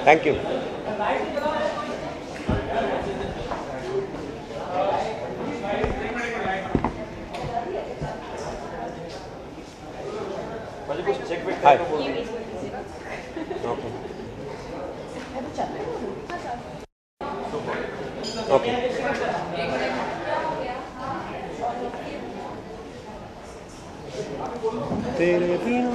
Thank you. Hi okay तेरे बिना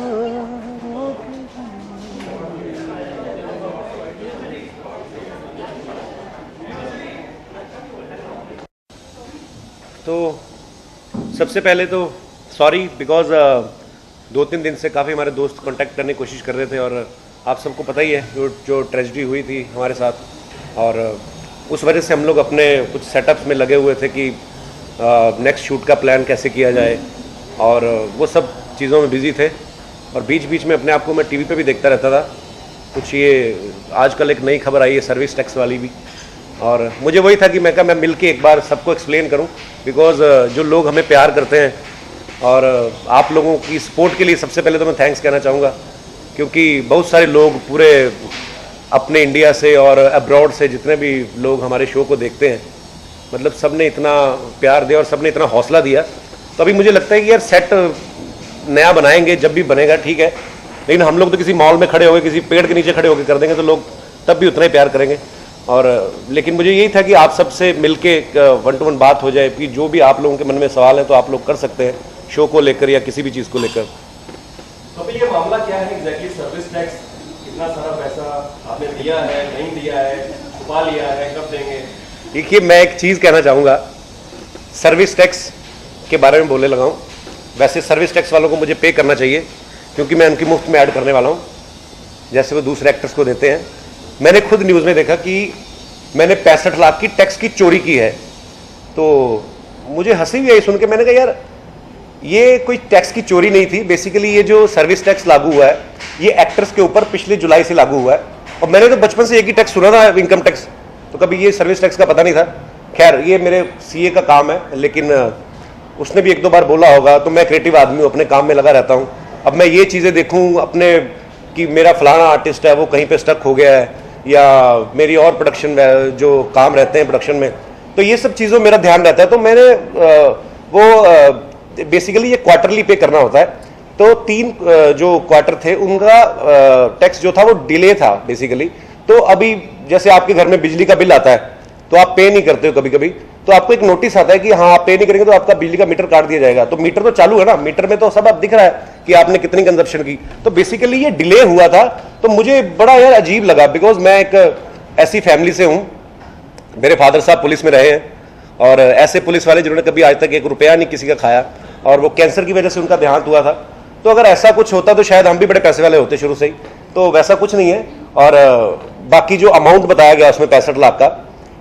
तो सबसे पहले तो सॉरी बिकॉज 2-3 दिन से काफ़ी हमारे दोस्त कांटेक्ट करने की कोशिश कर रहे थे और आप सबको पता ही है जो ट्रेजेडी हुई थी हमारे साथ और उस वजह से हम लोग अपने कुछ सेटअप्स में लगे हुए थे कि नेक्स्ट शूट का प्लान कैसे किया जाए और वो सब चीज़ों में बिजी थे और बीच बीच में अपने आप को मैं टीवी पे भी देखता रहता था। कुछ ये आजकल एक नई खबर आई है सर्विस टैक्स वाली भी और मुझे वही था कि मैं मिल के एक बार सबको एक्सप्लेन करूं बिकॉज जो लोग हमें प्यार करते हैं और आप लोगों की सपोर्ट के लिए सबसे पहले तो मैं थैंक्स कहना चाहूँगा क्योंकि बहुत सारे लोग पूरे अपने इंडिया से और अब्रॉड से जितने भी लोग हमारे शो को देखते हैं मतलब सब ने इतना प्यार दिया और सब ने इतना हौसला दिया। तो अभी मुझे लगता है कि यार सेट नया बनाएंगे जब भी बनेगा ठीक है, लेकिन हम लोग तो किसी मॉल में खड़े हो गए किसी पेड़ के नीचे खड़े होकर कर देंगे तो लोग तब भी उतना ही प्यार करेंगे। और लेकिन मुझे यही था कि आप सबसे मिलके 1-to-1 बात हो जाए कि जो भी आप लोगों के मन में सवाल है तो आप लोग कर सकते हैं शो को लेकर या किसी भी चीज़ को लेकर। तो अभी ये मामला क्या है एग्जैक्टली? सर्विस टैक्स कितना सारा पैसा आपने दिया है, नहीं दिया है, छुपा लिया है, कब देंगे? देखिए मैं एक चीज़ कहना चाहूँगा, सर्विस टैक्स के बारे में बोलने लगा हूँ। वैसे सर्विस टैक्स वालों को मुझे पे करना चाहिए क्योंकि मैं उनकी मुफ्त में ऐड करने वाला हूँ जैसे वो दूसरे एक्टर्स को देते हैं। मैंने खुद न्यूज़ में देखा कि मैंने 65 लाख की टैक्स की चोरी की है तो मुझे हंसी भी आई सुन के। मैंने कहा यार ये कोई टैक्स की चोरी नहीं थी, बेसिकली ये जो सर्विस टैक्स लागू हुआ है ये एक्टर्स के ऊपर पिछले जुलाई से लागू हुआ है और मैंने तो बचपन से एक ही टैक्स सुना था इनकम टैक्स, तो कभी ये सर्विस टैक्स का पता नहीं था। खैर ये मेरे सीए का काम है लेकिन उसने भी 1-2 बार बोला होगा तो मैं क्रिएटिव आदमी हूँ, अपने काम में लगा रहता हूँ। अब मैं ये चीज़ें देखूँ अपने कि मेरा फलाना आर्टिस्ट है वो कहीं पे स्टक हो गया है या मेरी और प्रोडक्शन जो काम रहते हैं प्रोडक्शन में, तो ये सब चीज़ों मेरा ध्यान रहता है। तो मैंने वो बेसिकली ये क्वार्टरली पे करना होता है तो 3 जो क्वार्टर थे उनका टैक्स जो था वो डिले था बेसिकली। तो अभी जैसे आपके घर में बिजली का बिल आता है तो आप पे नहीं करते हो कभी कभी, तो आपको एक नोटिस आता है कि हाँ आप पे नहीं करेंगे तो आपका बिजली का मीटर काट दिया जाएगा। तो मीटर तो चालू है ना, मीटर में तो सब अब दिख रहा है कि आपने कितनी कंजप्शन की। तो बेसिकली ये डिले हुआ था तो मुझे बड़ा यार अजीब लगा बिकॉज मैं एक ऐसी फैमिली से हूँ, मेरे फादर साहब पुलिस में रहे हैं और ऐसे पुलिस वाले जिन्होंने कभी आज तक 1 रुपया नहीं किसी का खाया और वो कैंसर की वजह से उनका देहांत हुआ था। तो अगर ऐसा कुछ होता तो शायद हम भी बड़े पैसे वाले होते शुरू से ही, तो वैसा कुछ नहीं है। और बाकी जो अमाउंट बताया गया उसमें 65 लाख का,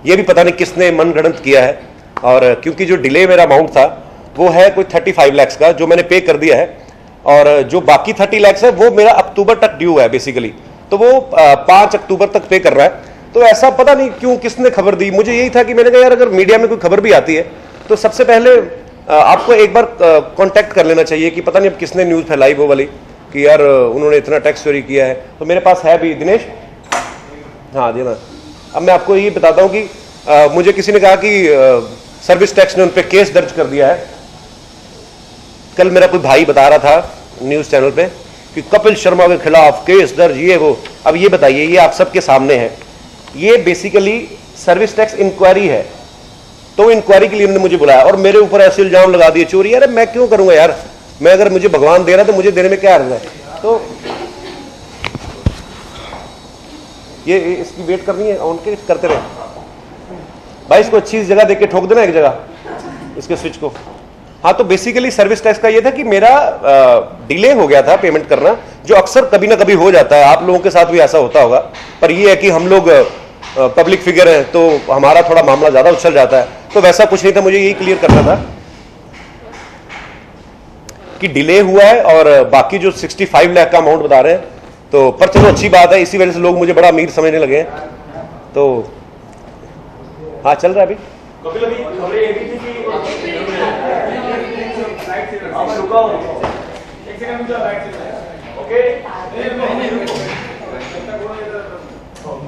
ये भी पता नहीं किसने मनगढ़ंत किया है। और क्योंकि जो डिले मेरा अमाउंट था वो है कोई 35 लाख का जो मैंने पे कर दिया है और जो बाकी 30 लाख है वो मेरा अक्टूबर तक ड्यू है बेसिकली, तो वो 5 अक्टूबर तक पे कर रहा है। तो ऐसा पता नहीं क्यों किसने खबर दी, मुझे यही था कि मैंने कहा यार अगर मीडिया में कोई खबर भी आती है तो सबसे पहले आपको एक बार कांटेक्ट कर लेना चाहिए कि पता नहीं अब किसने न्यूज़ फैलाई वो वाली कि यार उन्होंने इतना टैक्स चोरी किया है। तो मेरे पास है भी दिनेश, हाँ जी ना। अब मैं आपको ये बताता हूँ कि मुझे किसी ने कहा कि सर्विस टैक्स ने उन पर केस दर्ज कर दिया है। कल मेरा कोई भाई बता रहा था न्यूज़ चैनल पे कि कपिल शर्मा के खिलाफ केस दर्ज ये वो। अब ये बताइए, ये आप सबके सामने है, ये बेसिकली सर्विस टैक्स इंक्वायरी है। तो इंक्वायरी के लिए उन्होंने मुझे बुलाया और मेरे ऊपर ऐसे इल्जाम लगा दिए चोरी। यार मैं क्यों करूंगा यार, मैं अगर मुझे भगवान दे रहा तो मुझे देने में क्या अर्ज है। तो ये इसकी वेट करनी है, उनके करते रहे भाई, इसको अच्छी जगह देख के ठोक देना एक जगह इसके स्विच को। हाँ, तो बेसिकली सर्विस टैक्स का ये था कि मेरा डिले हो गया था पेमेंट करना, जो अक्सर कभी ना कभी हो जाता है, आप लोगों के साथ भी ऐसा होता होगा। पर ये है कि हम लोग पब्लिक फिगर है तो हमारा थोड़ा मामला ज्यादा उछल जाता है, तो वैसा कुछ नहीं था। मुझे यही क्लियर करना था कि डिले हुआ है और बाकी जो 65 लाख का अमाउंट बता रहे हैं, तो पर चलो अच्छी बात है, इसी वजह से लोग मुझे बड़ा अमीर समझने लगे हैं। तो हाँ चल रहा है अभी। कपिल अभी खबरें ये भी थी कि आप रुका हो, एक सेकंड मुझे राइट से ओके। शूट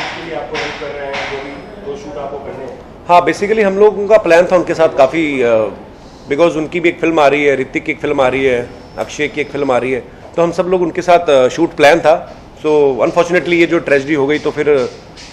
के लिए आपको हेल्प कर रहे हैं, जो भी दो शूट आपको करने हैं? हाँ, बेसिकली हम लोगों का प्लान था उनके साथ काफ़ी, बिकॉज उनकी भी एक फिल्म आ रही है, ऋतिक की एक फिल्म आ रही है, अक्षय की एक फिल्म आ रही है, तो हम सब लोग उनके साथ शूट प्लान था। सो अनफॉर्चुनेटली ये जो ट्रेजेडी हो गई तो फिर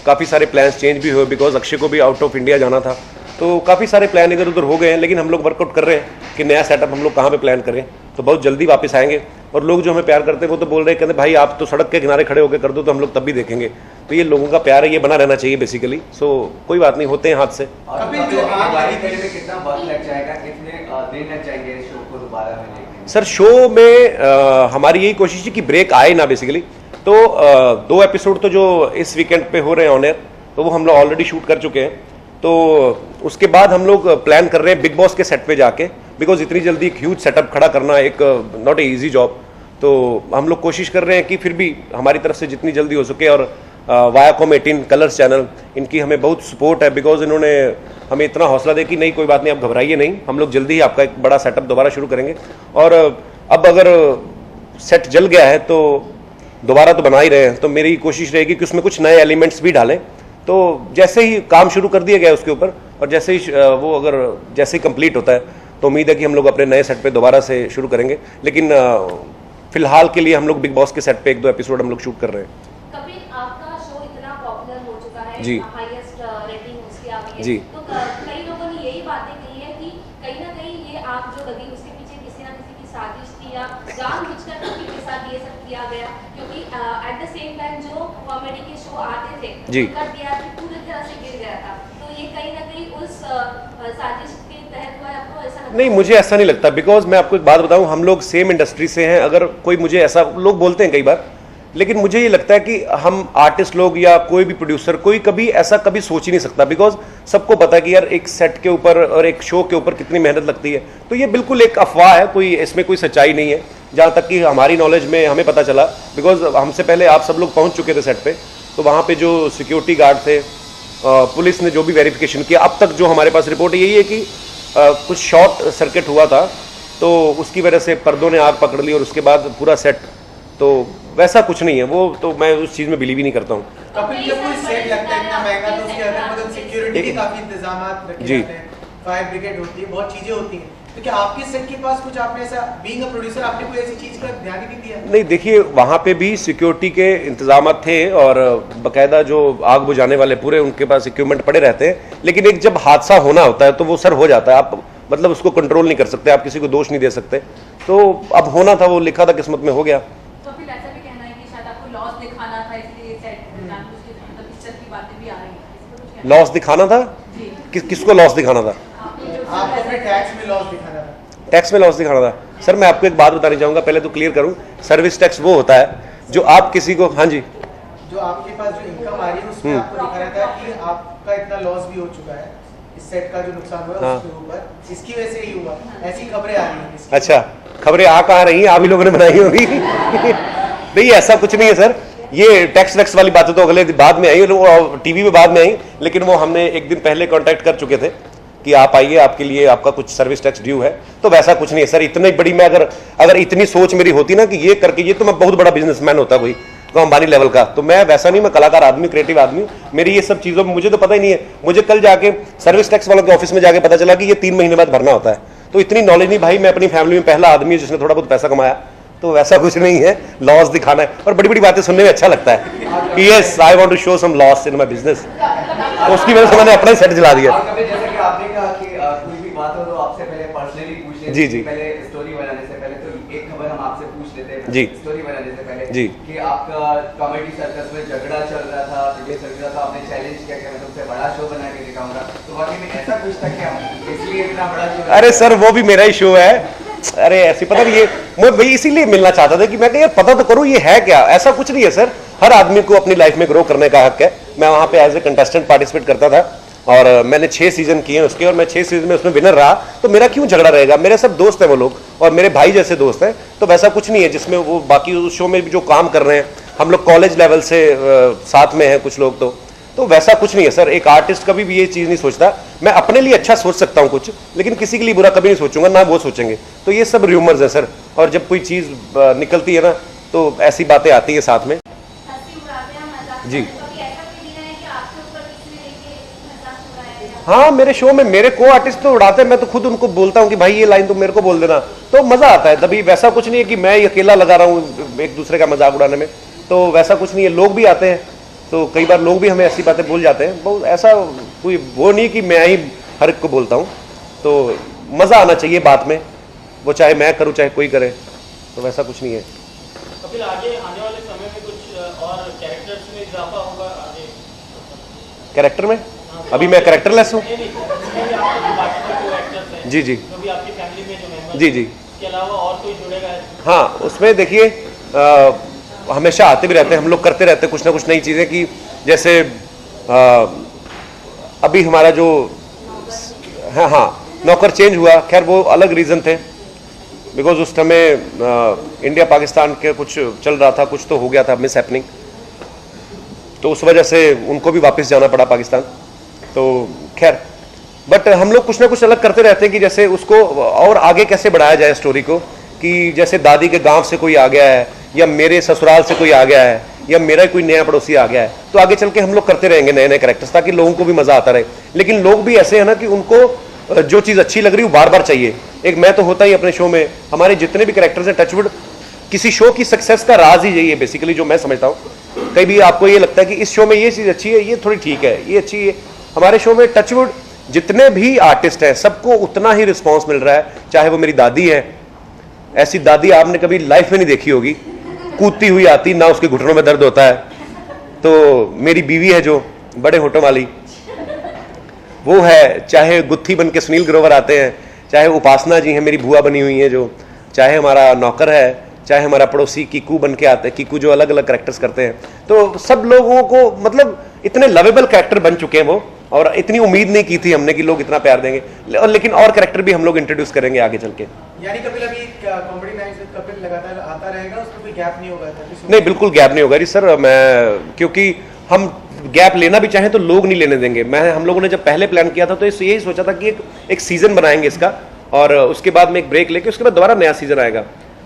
काफ़ी सारे प्लान्स चेंज भी हुए, बिकॉज अक्षय को भी आउट ऑफ इंडिया जाना था, तो काफ़ी सारे प्लान इधर उधर हो गए हैं। लेकिन हम लोग वर्कआउट कर रहे हैं कि नया सेटअप हम लोग कहाँ पे प्लान करें, तो बहुत जल्दी वापस आएंगे। और लोग जो हमें प्यार करते हैं वो तो बोल रहे हैं, कहते भाई आप तो सड़क के किनारे खड़े होकर कर दो तो हम लोग तब भी देखेंगे। तो ये लोगों का प्यार है, ये बना रहना चाहिए बेसिकली। सो कोई बात नहीं, होते हैं हाथ से। कितना वक्त लग जाएगा, कितने दिन लग जाएंगे शो को दोबारा में देखने? सर शो में हमारी यही कोशिश है कि ब्रेक आए ना बेसिकली। तो 2 एपिसोड तो जो इस वीकेंड पे हो रहे हैं ऑन एयर, तो वो हम लोग ऑलरेडी शूट कर चुके हैं। तो उसके बाद हम लोग प्लान कर रहे हैं बिग बॉस के सेट पे जाके, बिकॉज इतनी जल्दी एक ह्यूज सेटअप खड़ा करना एक नॉट ए इजी जॉब। तो हम लोग कोशिश कर रहे हैं कि फिर भी हमारी तरफ से जितनी जल्दी हो सके। और वायाकॉम 18 कलर्स चैनल, इनकी हमें बहुत सपोर्ट है, बिकॉज इन्होंने हमें इतना हौसला दे कि नहीं कोई बात नहीं, आप घबराइए नहीं, हम लोग जल्दी ही आपका एक बड़ा सेटअप दोबारा शुरू करेंगे। और अब अगर सेट जल गया है तो दोबारा तो बना ही रहे हैं, तो मेरी कोशिश रहेगी कि उसमें कुछ नए एलिमेंट्स भी डालें। तो जैसे ही काम शुरू कर दिया गया है उसके ऊपर, और जैसे ही वो अगर जैसे ही कंप्लीट होता है तो उम्मीद है कि हम लोग अपने नए सेट पे दोबारा से शुरू करेंगे। लेकिन फिलहाल के लिए हम लोग बिग बॉस के सेट पे 1-2 एपिसोड हम लोग शूट कर रहे हैं। कपिल, आपका शो इतना पॉपुलर हो चुका है, जी। हाईएस्ट रेटिंग उसकी आ गई है, जी। तो कई लोगों ने यही बातें कही है कि कहीं ना कहीं ये आग जो लगी उसके पीछे किसी ना किसी की साजिश थी, या जानबूझकर कपिल के साथ ये सब किया गया, क्योंकि एट द सेम टाइम जो कॉमेडी के शो आते थे जी। उनका टीआरपी पूरी तरह से गिर गया था, तो ये कहीं ना कहीं उस साजिश के तहत हुआ है, आपको ऐसा लगता है? नहीं, मुझे ऐसा नहीं लगता, बिकॉज मैं आपको एक बात बताऊं, हम लोग सेम इंडस्ट्री से हैं। अगर कोई मुझे ऐसा, लोग बोलते हैं कई बार, लेकिन मुझे ये लगता है कि हम आर्टिस्ट लोग या कोई भी प्रोड्यूसर, कोई कभी ऐसा कभी सोच ही नहीं सकता, बिकॉज सबको पता है कि यार एक सेट के ऊपर और एक शो के ऊपर कितनी मेहनत लगती है। तो ये बिल्कुल एक अफवाह है, कोई इसमें कोई सच्चाई नहीं है, जहाँ तक कि हमारी नॉलेज में हमें पता चला। बिकॉज हमसे पहले आप सब लोग पहुँच चुके थे सेट पे, तो वहाँ पे जो सिक्योरिटी गार्ड थे, पुलिस ने जो भी वेरिफिकेशन किया, अब तक जो हमारे पास रिपोर्ट यही है कि कुछ शॉर्ट सर्किट हुआ था, तो उसकी वजह से पर्दों ने आग पकड़ ली और उसके बाद पूरा सेट, तो वैसा कुछ नहीं है। वो तो मैं उस चीज़ में बिलीव ही नहीं करता हूँ। कपिल, जब कोई सेट लगता है इतना महंगा तो उसके अंदर मतलब सिक्योरिटी के काफी इंतजाम रखे जी। जाते हैं, फायर ब्रिगेड होती है, बहुत चीजें होती हैं, तो क्या आपके सेट के पास कुछ, आपने ऐसा बीइंग अ प्रोड्यूसर आपने कोई ऐसी चीज का ध्यान ही नहीं दिया? नहीं, देखिए वहाँ पे भी सिक्योरिटी के इंतजाम थे और बकायदा जो आग बुझाने वाले पूरे उनके पास इक्विपमेंट पड़े रहते हैं। लेकिन एक जब हादसा होना होता है तो वो सर हो जाता है, आप मतलब उसको कंट्रोल नहीं कर सकते, आप किसी को दोष नहीं दे सकते। तो अब होना था, वो लिखा था, किस्मत में हो गया। तो फिर ऐसा भी कहना है कि शायद आपको लॉस दिखाना था, इसलिए सेट जानबूझ के मतलब इस तरह की बातें भी आ रही हैं, इस पर कुछ कहना है? लॉस दिखाना था? जी। किसको लॉस दिखाना था? आपको अपने टैक्स में लॉस दिखाना था। टैक्स में लॉस दिखाना था? सर मैं आपको एक बात बतानी चाहूँगा, पहले तो क्लियर करूँ, सर्विस टैक्स वो होता है जो आप किसी को, हाँ जी, जो आपके पास जो इनकम आ रही है उसमें आपको दिखाना था कि आपका इतना लॉस भी हो चुका है, इस सेट का जो नुकसान हुआ है हाँ। उसके ऊपर, इसकी वजह से ही हुआ, ऐसी खबरें आ रही हैं इसकी। अच्छा, खबरें आ कहाँ रही हैं, आप ही लोगों ने बनाई होगी। नहीं, ऐसा कुछ नहीं है सर, ये टैक्स वैक्स वाली बातें तो अगले बाद में आई, टीवी में बाद में आई, लेकिन वो हमने एक दिन पहले कांटेक्ट कर चुके थे कि आप आइए, आपके लिए आपका कुछ सर्विस टैक्स ड्यू है। तो वैसा कुछ नहीं है सर, इतनी बड़ी मैं अगर इतनी सोच मेरी होती ना कि ये करके ये, तो मैं बहुत बड़ा बिजनेसमैन होता कोई, तो अंबानी लेवल का। तो मैं वैसा नहीं, मैं कलाकार आदमी, क्रिएटिव आदमी हूँ, मेरी ये सब चीज़ों में मुझे तो पता ही नहीं है। मुझे कल जाके सर्विस टैक्स वालों के ऑफिस में जाके पता चला कि ये 3 महीने बाद भरना होता है। तो इतनी नॉलेज नहीं भाई, मैं अपनी फैमिली में पहला आदमी हूँ जिसने थोड़ा बहुत पैसा कमाया, तो वैसा कुछ नहीं है, लॉस दिखाना है। और बड़ी बड़ी बातें सुनने में अच्छा लगता है कि yes I want to show some loss in my business, तो उसकी वजह से मैंने अपना ही सेट जला दिया। और कभी जैसे कि आपने कहा कि कोई भी बात हो तो आपसे पहले पर्सनली पूछ लेते जी, जी। पहले स्टोरी बनाने से पहले, तो एक खबर हम आपसे पूछ लेते हैं जी। स्टोरी बनाने से पहले जी। कि आपका कॉमेडी सर्कस में झगड़ा चल रहा था, डिबेट चल रहा था, आपने चैलेंज किया कि मैं तुमसे बड़ा शो बना के दिखाऊंगा, तो वाकई में ऐसा कुछ था क्या, इसलिए इतना बड़ा शो? अरे सर वो भी मेरा ही शो है। अरे ऐसी पता नहीं, ये मैं भाई इसीलिए मिलना चाहता था कि मैं यार पता तो करूँ ये है क्या। ऐसा कुछ नहीं है सर, हर आदमी को अपनी लाइफ में ग्रो करने का हक है। मैं वहाँ पे एज ए कंटेस्टेंट पार्टिसिपेट करता था, और मैंने 6 सीजन किए हैं उसके, और मैं 6 सीजन में उसमें विनर रहा, तो मेरा क्यों झगड़ा रहेगा? मेरे सब दोस्त हैं वो लोग, और मेरे भाई जैसे दोस्त हैं। तो वैसा कुछ नहीं है जिसमें वो बाकी उस शो में भी जो काम कर रहे हैं, हम लोग कॉलेज लेवल से साथ में हैं कुछ लोग, तो वैसा कुछ नहीं है सर। एक आर्टिस्ट कभी भी ये चीज़ नहीं सोचता। मैं अपने लिए अच्छा सोच सकता हूँ कुछ, लेकिन किसी के लिए बुरा कभी नहीं सोचूंगा, ना वो सोचेंगे। तो ये सब र्यूमर्स हैं सर, और जब कोई चीज़ निकलती है ना, तो ऐसी बातें आती हैं साथ में। हंसी उड़ाते हैं, मजाक जी। कभी ऐसा भी दिया है कि आपके ऊपर किसी ने लेके मजाक उड़ाया है? हाँ, मेरे शो में मेरे को आर्टिस्ट तो उड़ाते हैं, मैं तो खुद उनको बोलता हूँ कि भाई ये लाइन तो मेरे को बोल देना, तो मज़ा आता है तभी। वैसा कुछ नहीं है कि मैं अकेला लगा रहा हूँ एक दूसरे का मजाक उड़ाने में, तो वैसा कुछ नहीं है। लोग भी आते हैं, तो कई बार लोग भी हमें ऐसी बातें बोल जाते हैं। बहुत ऐसा कोई वो नहीं कि मैं ही हर एक को बोलता हूँ, तो मज़ा आना चाहिए बात में, वो चाहे मैं करूँ चाहे कोई करे, तो वैसा कुछ नहीं है। कपिल, आगे आने वाले समय में कुछ और कैरेक्टर्स में इजाफा होगा आगे? कैरेक्टर में अभी मैं कैरेक्टरलेस हूँ। नहीं, आपके जो बाकी जो एक्टर्स हैं, जी जी जो भी आपकी फैमिली में जो मेंबर्स जी जी। इसके अलावा और कोई जुड़ेगा? हाँ, उसमें देखिए हमेशा आते भी रहते हैं हम लोग, करते रहते हैं कुछ ना कुछ नई चीज़ें। कि जैसे अभी हमारा जो हाँ नौकर चेंज हुआ, खैर वो अलग रीज़न थे, बिकॉज उस समय इंडिया पाकिस्तान के कुछ चल रहा था, कुछ तो हो गया था मिस हैपनिंग, तो उस वजह से उनको भी वापस जाना पड़ा पाकिस्तान। तो खैर, बट हम लोग कुछ ना कुछ अलग करते रहते हैं कि जैसे उसको और आगे कैसे बढ़ाया जाए स्टोरी को। कि जैसे दादी के गांव से कोई आ गया है, या मेरे ससुराल से कोई आ गया है, या मेरा कोई नया पड़ोसी आ गया है, तो आगे चल के हम लोग करते रहेंगे नए नए कैरेक्टर्स, ताकि लोगों को भी मज़ा आता रहे। लेकिन लोग भी ऐसे हैं ना कि उनको जो चीज़ अच्छी लग रही है वो बार बार चाहिए। एक मैं तो होता ही अपने शो में, हमारे जितने भी कैरेक्टर्स हैं, टचवुड किसी शो की सक्सेस का राज ही यही है बेसिकली, जो मैं समझता हूँ। कई भी आपको ये लगता है कि इस शो में ये चीज़ अच्छी है, ये थोड़ी ठीक है, ये अच्छी है, हमारे शो में टचवुड जितने भी आर्टिस्ट हैं सबको उतना ही रिस्पॉन्स मिल रहा है। चाहे वो मेरी दादी है, ऐसी दादी आपने कभी लाइफ में नहीं देखी होगी, कूदती हुई आती, ना उसके घुटनों में दर्द होता है। तो मेरी बीवी है जो बड़े होठों वाली, वो है। चाहे गुत्थी बन के सुनील ग्रोवर आते हैं, चाहे उपासना जी हैं मेरी बुआ बनी हुई हैं जो, चाहे हमारा नौकर है, चाहे हमारा पड़ोसी कीकू बन के आते हैं, कीकू जो अलग अलग कैरेक्टर्स करते हैं। तो सब लोगों को मतलब इतने लवेबल कैरेक्टर बन चुके हैं वो, और इतनी उम्मीद नहीं की थी हमने कि लोग इतना प्यार देंगे। लेकिन और कैरेक्टर भी हम लोग इंट्रोड्यूस करेंगे आगे चल के। यानी कपिल अभी कॉमेडी नाइट्स विद कपिल लगातार आता रहेगा, उसमें कोई गैप नहीं होगा? नहीं, बिल्कुल गैप नहीं होगा जी सर। मैं क्योंकि हम गैप लेना भी चाहें तो लोग नहीं लेने देंगे। हम लोगों ने जब पहले प्लान किया था तो यही सोचा था कि एक सीजन बनाएंगे इसका, और उसके बाद में एक ब्रेक लेके उसके बाद दोबारा नया सीजन आएगा।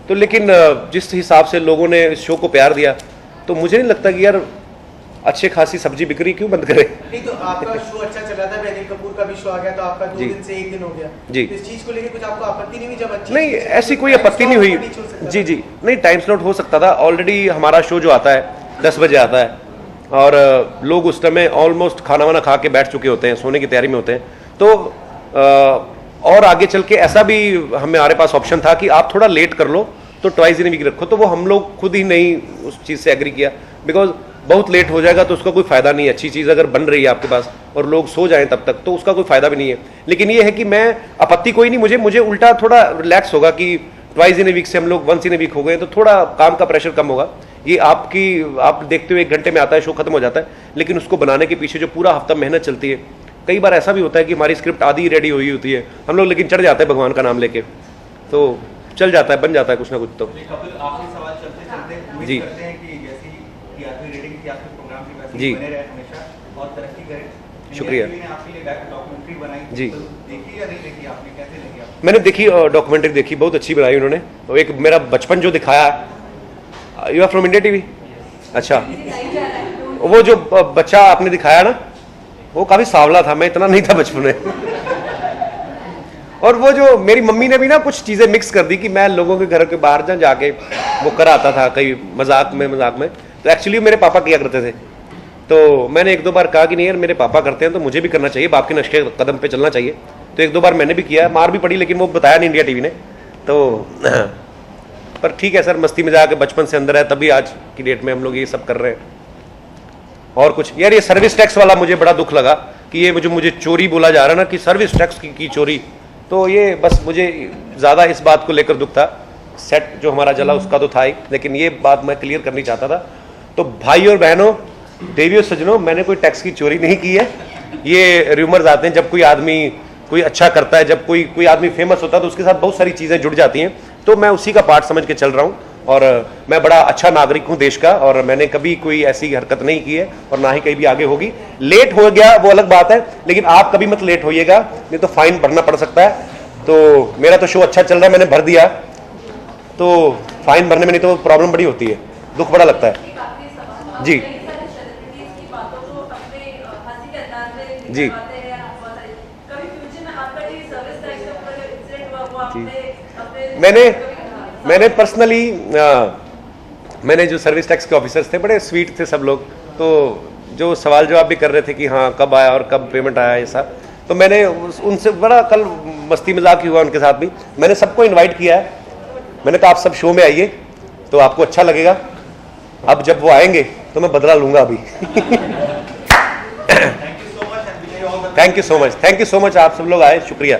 तो लेकिन जिस हिसाब से लोगों ने इस शो को प्यार दिया, तो मुझे नहीं लगता कि यार अच्छे खासी सब्जी बिक्री क्यों बंद करे। नहीं, तो आपका शो अच्छा चल रहा था, अनिल कपूर का भी शो आ गया, तो आपका 2 दिन से 1 दिन हो गया जी। इस चीज को लेके कुछ आपको आपत्ति नहीं हुई? जब अच्छी नहीं, ऐसी कोई आपत्ति नहीं हुई जी जी। नहीं, टाइम स्लॉट हो सकता था। ऑलरेडी हमारा शो जो आता है 10 बजे आता है, और लोग उस समय ऑलमोस्ट खाना वाना खा के बैठ चुके होते हैं, सोने की तैयारी में होते हैं। तो और आगे चल के ऐसा भी हमारे पास ऑप्शन था कि आप थोड़ा लेट कर लो, तो ट्वाइस इन वीक रखो। तो वो हम लोग खुद ही नहीं उस चीज़ से एग्री किया, बिकॉज बहुत लेट हो जाएगा तो उसका कोई फ़ायदा नहीं है। अच्छी चीज़ अगर बन रही है आपके पास और लोग सो जाएं तब तक, तो उसका कोई फ़ायदा भी नहीं है। लेकिन ये है कि मैं आपत्ति कोई नहीं, मुझे उल्टा थोड़ा रिलैक्स होगा कि ट्वाइस इन ए वीक से हम लोग वंस इन ए वीक हो गए, तो थोड़ा काम का प्रेशर कम होगा। ये आप देखते हुए 1 घंटे में आता है, शो खत्म हो जाता है, लेकिन उसको बनाने के पीछे जो पूरा हफ्ता मेहनत चलती है। कई बार ऐसा भी होता है कि हमारी स्क्रिप्ट आधी रेडी हुई होती है, हम लोग लेकिन चढ़ जाते हैं भगवान का नाम लेके, तो चल जाता है, बन जाता है कुछ ना कुछ। तो कपिल, आखिरी सवाल चलते चलते जी। करते हैं कि जैसी टीआरपी रेटिंग की आपके प्रोग्राम की वैसे जी। ही बने रहे हमेशा और तरक्की करें। शुक्रिया। इंडिया टीवी ने आपके लिए डॉक्यूमेंट्री बनाई जी। तो देखी या नहीं देखी आपने, कैसे लगी आपको? मैंने देखी, डॉक्यूमेंट्री देखी, बहुत अच्छी बनाई उन्होंने। और एक मेरा बचपन जो दिखाया, you are from India TV? अच्छा, वो जो बच्चा आपने दिखाया ना, वो काफी सांवला था, मैं इतना नहीं था बचपन में। और वो जो मेरी मम्मी ने भी ना कुछ चीजें मिक्स कर दी कि मैं लोगों के घर के बाहर जाके वो कराता था कई मजाक में, तो एक्चुअली मेरे पापा किया करते थे। तो मैंने 1-2 बार कहा कि नहीं यार, मेरे पापा करते हैं तो मुझे भी करना चाहिए, बाप के नक्शे कदम पे चलना चाहिए। तो 1-2 बार मैंने भी किया, मार भी पड़ी, लेकिन वो बताया नहीं इंडिया टीवी ने। तो पर ठीक है सर, मस्ती में जाके बचपन से अंदर है, तभी आज की डेट में हम लोग ये सब कर रहे हैं। और कुछ यार, ये सर्विस टैक्स वाला मुझे बड़ा दुख लगा कि ये मुझे चोरी बोला जा रहा है ना, कि सर्विस टैक्स की चोरी। तो ये बस मुझे ज़्यादा इस बात को लेकर दुख था। सेट जो हमारा जला उसका तो था ही, लेकिन ये बात मैं क्लियर करनी चाहता था। तो भाई और बहनों, देवियों सज्जनों, मैंने कोई टैक्स की चोरी नहीं की है। ये र्यूमर्स आते हैं जब कोई आदमी कोई अच्छा करता है, जब कोई आदमी फेमस होता है तो उसके साथ बहुत सारी चीज़ें जुड़ जाती हैं। तो मैं उसी का पार्ट समझ के चल रहा हूँ और मैं बड़ा अच्छा नागरिक हूँ देश का और मैंने कभी कोई ऐसी हरकत नहीं की है और ना ही कहीं भी आगे होगी। लेट हो गया वो अलग बात है, लेकिन आप कभी मत लेट होइएगा, नहीं तो फाइन भरना पड़ सकता है। तो मेरा तो शो अच्छा चल रहा है, मैंने भर दिया, तो फाइन भरने में नहीं तो प्रॉब्लम बड़ी होती है, दुख बड़ा लगता है। जी जी मैंने पर्सनली मैंने जो सर्विस टैक्स के ऑफिसर्स थे बड़े स्वीट थे सब लोग, तो जो सवाल जवाब भी कर रहे थे कि हाँ कब आया और कब पेमेंट आया ये सब, तो मैंने उनसे बड़ा कल मस्ती मजाक हुआ उनके साथ भी। मैंने सबको इनवाइट किया है, मैंने कहा आप सब शो में आइए तो आपको अच्छा लगेगा। अब जब वो आएंगे तो मैं बदला लूंगा अभी। थैंक यू सो मच, आप सब लोग आए, शुक्रिया।